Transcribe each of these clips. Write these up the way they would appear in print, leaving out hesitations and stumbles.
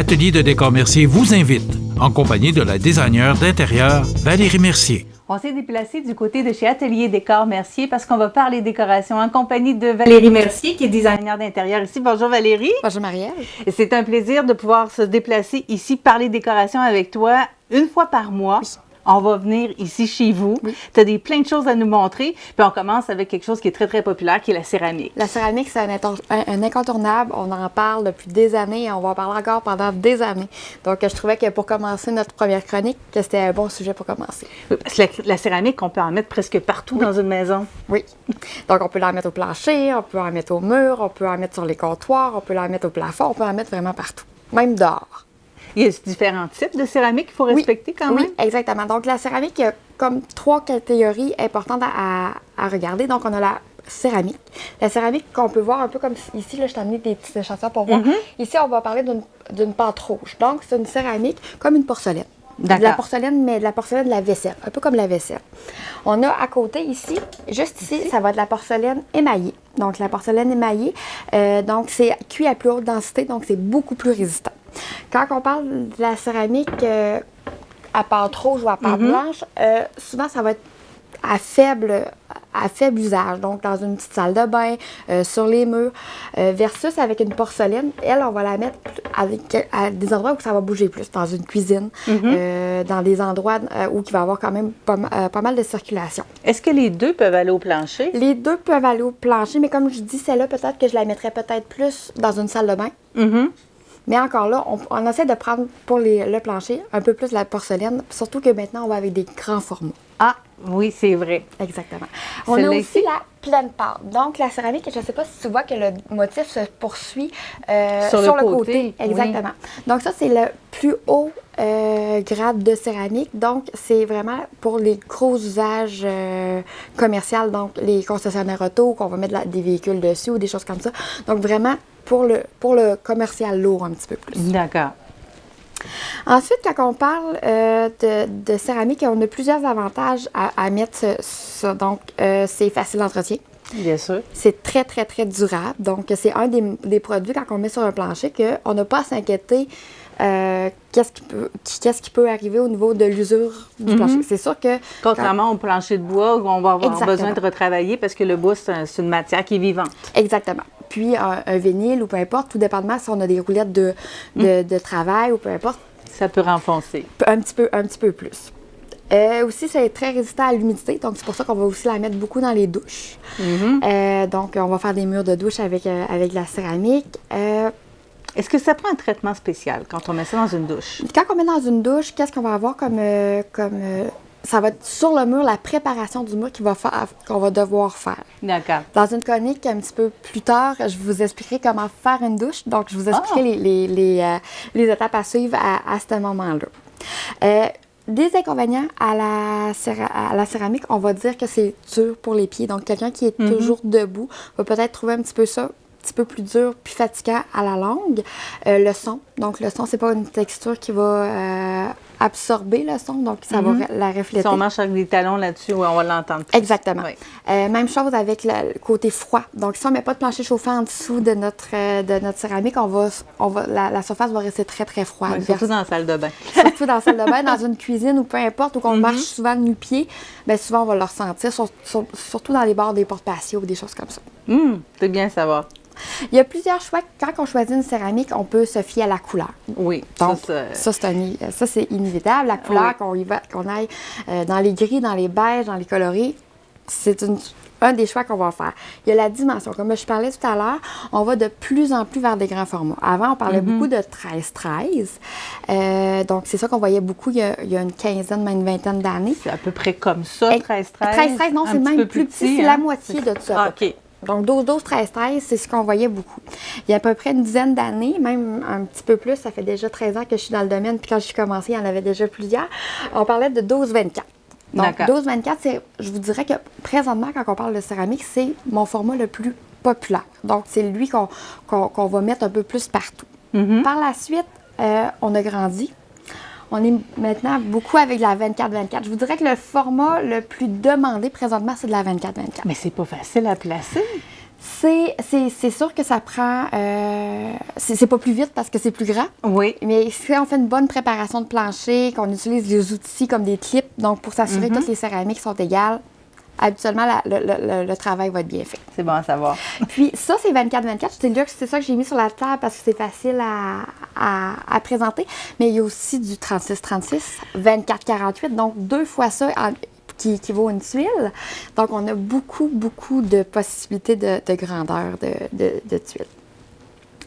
Atelier de décor Mercier vous invite, en compagnie de la designer d'intérieur Valérie Mercier. On s'est déplacé du côté de chez Atelier Décor Mercier parce qu'on va parler décoration en compagnie de Valérie Mercier, qui est designer d'intérieur ici. Bonjour Valérie. Bonjour Marielle. Et c'est un plaisir de pouvoir se déplacer ici, parler décoration avec toi une fois par mois. Oui. On va venir ici chez vous. Oui. Tu as plein de choses à nous montrer. Puis on commence avec quelque chose qui est très, très populaire, qui est la céramique. La céramique, c'est un incontournable. On en parle depuis des années et on va en parler encore pendant des années. Donc, je trouvais que pour commencer notre première chronique, que c'était un bon sujet pour commencer. Oui, parce que la céramique, on peut en mettre presque partout dans une maison. Oui. Donc, on peut la mettre au plancher, on peut en mettre au mur, on peut en mettre sur les comptoirs, on peut la mettre au plafond, on peut en mettre vraiment partout, même dehors. Il y a différents types de céramique qu'il faut respecter quand même? Oui, exactement. Donc, la céramique, il y a comme 3 catégories importantes à regarder. Donc, on a la céramique. La céramique qu'on peut voir un peu comme ici, là, je t'ai amené des petits échantillons pour voir. Ici, on va parler d'une pâte rouge. Donc, c'est une céramique comme une porcelaine. De la porcelaine, mais de la porcelaine de la vaisselle, un peu comme la vaisselle. On a à côté ici, juste ici, ça va être de la porcelaine émaillée. Donc, la porcelaine émaillée, donc c'est cuit à plus haute densité, donc c'est beaucoup plus résistant. Quand on parle de la céramique à pâte rouge ou à pâte blanche, souvent ça va être à faible usage, donc dans une petite salle de bain, sur les murs, versus avec une porcelaine, elle, on va la mettre à des endroits où ça va bouger plus, dans une cuisine, dans des endroits où il va y avoir quand même pas mal de circulation. Est-ce que les deux peuvent aller au plancher? Les deux peuvent aller au plancher, mais comme je dis, celle-là, peut-être que je la mettrais peut-être plus dans une salle de bain. Mais encore là, on essaie de prendre pour le plancher un peu plus de la porcelaine, surtout que maintenant, on va avec des grands formats. Ah, oui, c'est vrai. Exactement. On a aussi la pleine pâte. Donc, la céramique, je ne sais pas si tu vois que le motif se poursuit sur le côté. Exactement. Oui. Donc, ça, c'est le plus haut grade de céramique. Donc, c'est vraiment pour les gros usages commerciaux, donc les concessionnaires auto, qu'on va mettre des véhicules dessus ou des choses comme ça. Donc, vraiment pour le commercial lourd un petit peu plus. D'accord. Ensuite, quand on parle de céramique, on a plusieurs avantages à mettre ça. Donc, c'est facile d'entretien. Bien sûr. C'est très, très, très durable. Donc, c'est un des produits, quand on met sur un plancher, qu'on n'a pas à s'inquiéter qu'est-ce qui peut arriver au niveau de l'usure du plancher. C'est sûr que... Contrairement au plancher de bois, où on va avoir besoin de retravailler parce que le bois, c'est une matière qui est vivante. Exactement. Puis, un vinyle ou peu importe, tout dépendamment si on a des roulettes de travail ou peu importe. Ça peut renfoncer. Un petit peu plus. Aussi, c'est très résistant à l'humidité, donc c'est pour ça qu'on va aussi la mettre beaucoup dans les douches. Donc, on va faire des murs de douche avec la céramique. Est-ce que ça prend un traitement spécial quand on met ça dans une douche? Quand on met dans une douche, qu'est-ce qu'on va avoir comme ça va être sur le mur, la préparation du mur qu'on va devoir faire. D'accord. Dans une chronique un petit peu plus tard, je vous expliquerai comment faire une douche. Donc, je vous expliquerai les étapes à suivre à ce moment-là. Des inconvénients à la céramique, on va dire que c'est dur pour les pieds. Donc, quelqu'un qui est toujours debout va peut-être trouver un petit peu ça un petit peu plus dur puis fatigant à la longue. Le son. Donc, le son, c'est pas une texture qui va absorber le son, donc ça va la refléter. Si on marche avec des talons là-dessus, on va l'entendre. Exactement. Oui. Même chose avec le côté froid. Donc, si on ne met pas de plancher chauffant en dessous de notre céramique, la surface va rester très, très froide. Oui, surtout dans la salle de bain. Surtout dans la salle de bain, dans une cuisine ou peu importe, où on marche souvent nu-pied, bien souvent, on va le ressentir, surtout dans les bords des portes patio ou des choses comme ça. C'est bien à savoir. Il y a plusieurs choix. Quand on choisit une céramique, on peut se fier à la couleur. Oui. Donc, ça c'est inévitable. La couleur, qu'on aille dans les gris, dans les beiges, dans les colorés, c'est un des choix qu'on va faire. Il y a la dimension. Comme je parlais tout à l'heure, on va de plus en plus vers des grands formats. Avant, on parlait beaucoup de 13-13. Donc, c'est ça qu'on voyait beaucoup il y a une quinzaine, même une vingtaine d'années. C'est à peu près comme ça, 13-13? 13-13, non, c'est même plus petit. C'est la moitié de ça. Ah, OK. Donc, 12-12, 13-13, c'est ce qu'on voyait beaucoup. Il y a à peu près une dizaine d'années, même un petit peu plus, ça fait déjà 13 ans que je suis dans le domaine, puis quand je suis commencée, il y en avait déjà plusieurs. On parlait de 12-24. Donc, 12-24, je vous dirais que présentement, quand on parle de céramique, c'est mon format le plus populaire. Donc, c'est lui qu'on va mettre un peu plus partout. Par la suite, on a grandi. On est maintenant beaucoup avec la 24-24. Je vous dirais que le format le plus demandé présentement, c'est de la 24-24. Mais c'est pas facile à placer. C'est sûr que ça prend... c'est pas plus vite parce que c'est plus grand. Oui. Mais si on fait une bonne préparation de plancher, qu'on utilise des outils comme des clips, donc pour s'assurer que toutes les céramiques sont égales, habituellement, le travail va être bien fait. C'est bon à savoir. Puis ça, c'est 24-24. C'est ça que j'ai mis sur la table parce que c'est facile à présenter. Mais il y a aussi du 36-36, 24-48, donc 2 fois ça qui équivaut à une tuile. Donc, on a beaucoup, beaucoup de possibilités de grandeur de tuiles.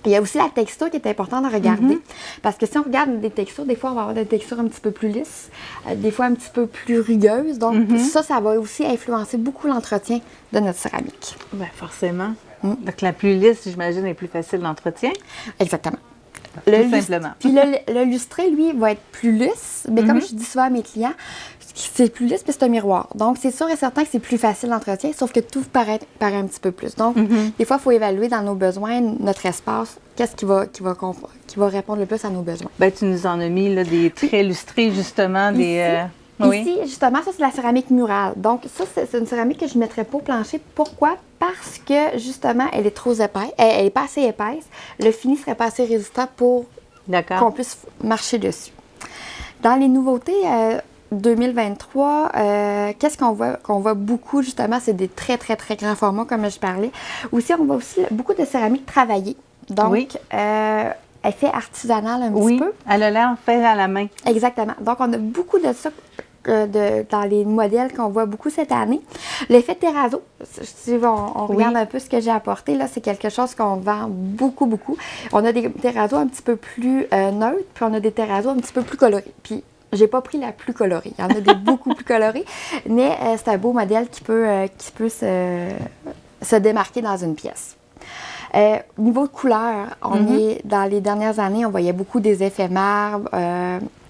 Il y a aussi la texture qui est importante à regarder. Parce que si on regarde des textures, des fois, on va avoir des textures un petit peu plus lisses, des fois un petit peu plus rugueuses. Donc, ça va aussi influencer beaucoup l'entretien de notre céramique. Bien, forcément. Donc, la plus lisse, j'imagine, est plus facile d'entretien. Exactement. Tout simplement. Puis le lustré, lui, va être plus lisse. Mais comme je dis souvent à mes clients, c'est plus lisse, puis c'est un miroir. Donc, c'est sûr et certain que c'est plus facile d'entretien, sauf que tout paraît un petit peu plus. Donc, des fois, il faut évaluer dans nos besoins, notre espace, qu'est-ce qui va répondre le plus à nos besoins. Bien, tu nous en as mis là, des traits lustrés, justement. Ici, justement, ça, c'est la céramique murale. Donc, ça, c'est une céramique que je ne mettrais pas au plancher. Pourquoi? Parce que, justement, elle est trop épaisse. Elle n'est pas assez épaisse. Le fini ne serait pas assez résistant pour qu'on puisse marcher dessus. Dans les nouveautés 2023, qu'est-ce qu'on voit? Qu'on voit beaucoup, justement, c'est des très, très, très grands formats, comme je parlais. Aussi, on voit aussi beaucoup de céramique travaillée. Donc, elle fait artisanale un petit peu. Elle a l'air faite à la main. Exactement. Donc, on a beaucoup de ça dans les modèles qu'on voit beaucoup cette année. L'effet terrazzo, si on regarde un peu ce que j'ai apporté, là, c'est quelque chose qu'on vend beaucoup, beaucoup. On a des terrazzo un petit peu plus neutres, puis on a des terrazzo un petit peu plus colorés. Puis, j'ai pas pris la plus colorée. Il y en a des beaucoup plus colorées, mais c'est un beau modèle qui peut se démarquer dans une pièce. Niveau de couleur, dans les dernières années, on voyait beaucoup des effets marbre,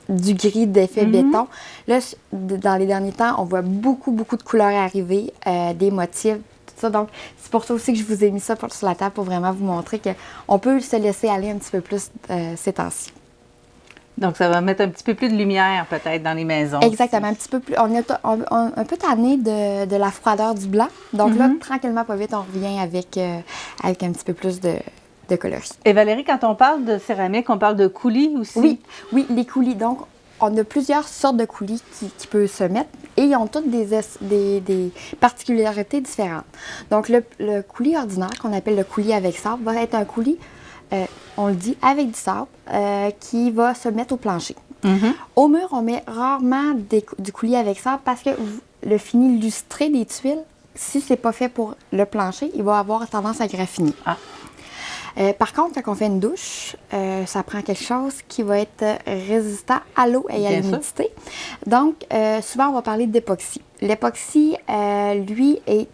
du gris d'effet béton. Là, dans les derniers temps, on voit beaucoup, beaucoup de couleurs arriver, des motifs, tout ça. Donc, c'est pour ça aussi que je vous ai mis ça sur la table pour vraiment vous montrer qu'on peut se laisser aller un petit peu plus ces temps-ci. Donc, ça va mettre un petit peu plus de lumière, peut-être, dans les maisons. Exactement, un petit peu plus. On est un peu tanné de la froideur du blanc. Donc là, tranquillement, pas vite, on revient avec un petit peu plus de coloris. Et Valérie, quand on parle de céramique, on parle de coulis aussi? Oui, les coulis. Donc, on a plusieurs sortes de coulis qui peuvent se mettre et ils ont toutes des particularités différentes. Donc, le coulis ordinaire, qu'on appelle le coulis avec sable, va être un coulis, on le dit, avec du sable, qui va se mettre au plancher. Au mur, on met rarement du coulis avec sable parce que le fini lustré des tuiles, si c'est pas fait pour le plancher, il va avoir tendance à graffiner. Par contre, quand on fait une douche, ça prend quelque chose qui va être résistant à l'eau et à l'humidité. Donc, souvent, on va parler d'époxy. L'époxy, lui, est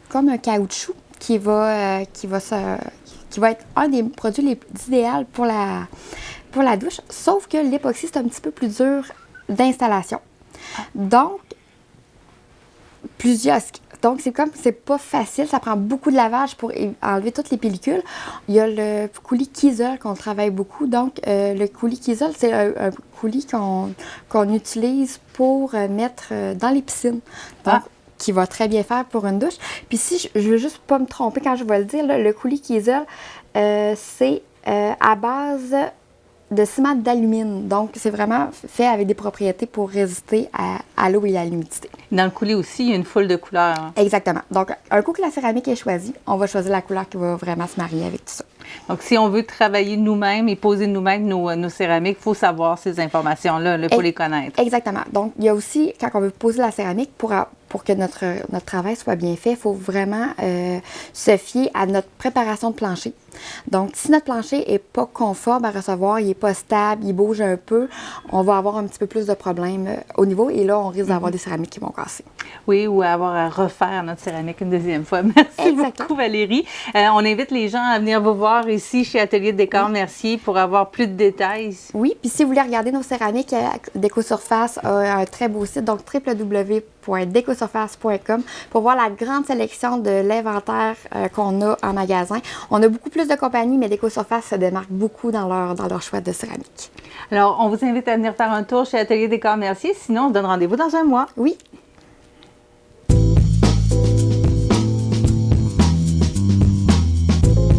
comme un caoutchouc qui va être un des produits les plus idéaux pour la douche, sauf que l'époxy, c'est un petit peu plus dur d'installation. Donc, c'est pas facile, ça prend beaucoup de lavage pour enlever toutes les pellicules. Il y a le coulis Kiesel qu'on travaille beaucoup. Donc, le coulis Kiesel, c'est un coulis qu'on utilise pour mettre dans les piscines. Donc, qui va très bien faire pour une douche. Puis si je veux juste pas me tromper quand je vais le dire, là, le coulis Kiesel, c'est à base de ciment d'alumine. Donc, c'est vraiment fait avec des propriétés pour résister à l'eau et à l'humidité. Dans le coulis aussi, il y a une foule de couleurs. Exactement. Donc, un coup que la céramique est choisie, on va choisir la couleur qui va vraiment se marier avec tout ça. Donc, si on veut travailler nous-mêmes et poser nous-mêmes nos céramiques, il faut savoir ces informations-là pour les connaître. Exactement. Donc, il y a aussi, quand on veut poser la céramique, pour que notre travail soit bien fait, il faut vraiment se fier à notre préparation de plancher. Donc, si notre plancher n'est pas conforme à recevoir, il n'est pas stable, il bouge un peu, on va avoir un petit peu plus de problèmes au niveau et là, on risque d'avoir des céramiques qui vont casser. Oui, ou avoir à refaire notre céramique une deuxième fois. Merci beaucoup, Valérie. On invite les gens à venir vous voir ici chez Atelier de décor Mercier pour avoir plus de détails. Oui, puis si vous voulez regarder nos céramiques, Décosurface a un très beau site, donc www.decosurface.com pour voir la grande sélection de l'inventaire qu'on a en magasin. On a beaucoup plus de compagnies, mais Décosurface se démarque beaucoup dans leur choix de céramique. Alors, on vous invite à venir faire un tour chez Atelier décor Mercier. Sinon, on se donne rendez-vous dans un mois. Oui.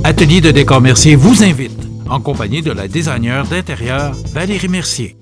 Atelier de décor Mercier vous invite, en compagnie de la designer d'intérieur Valérie Mercier.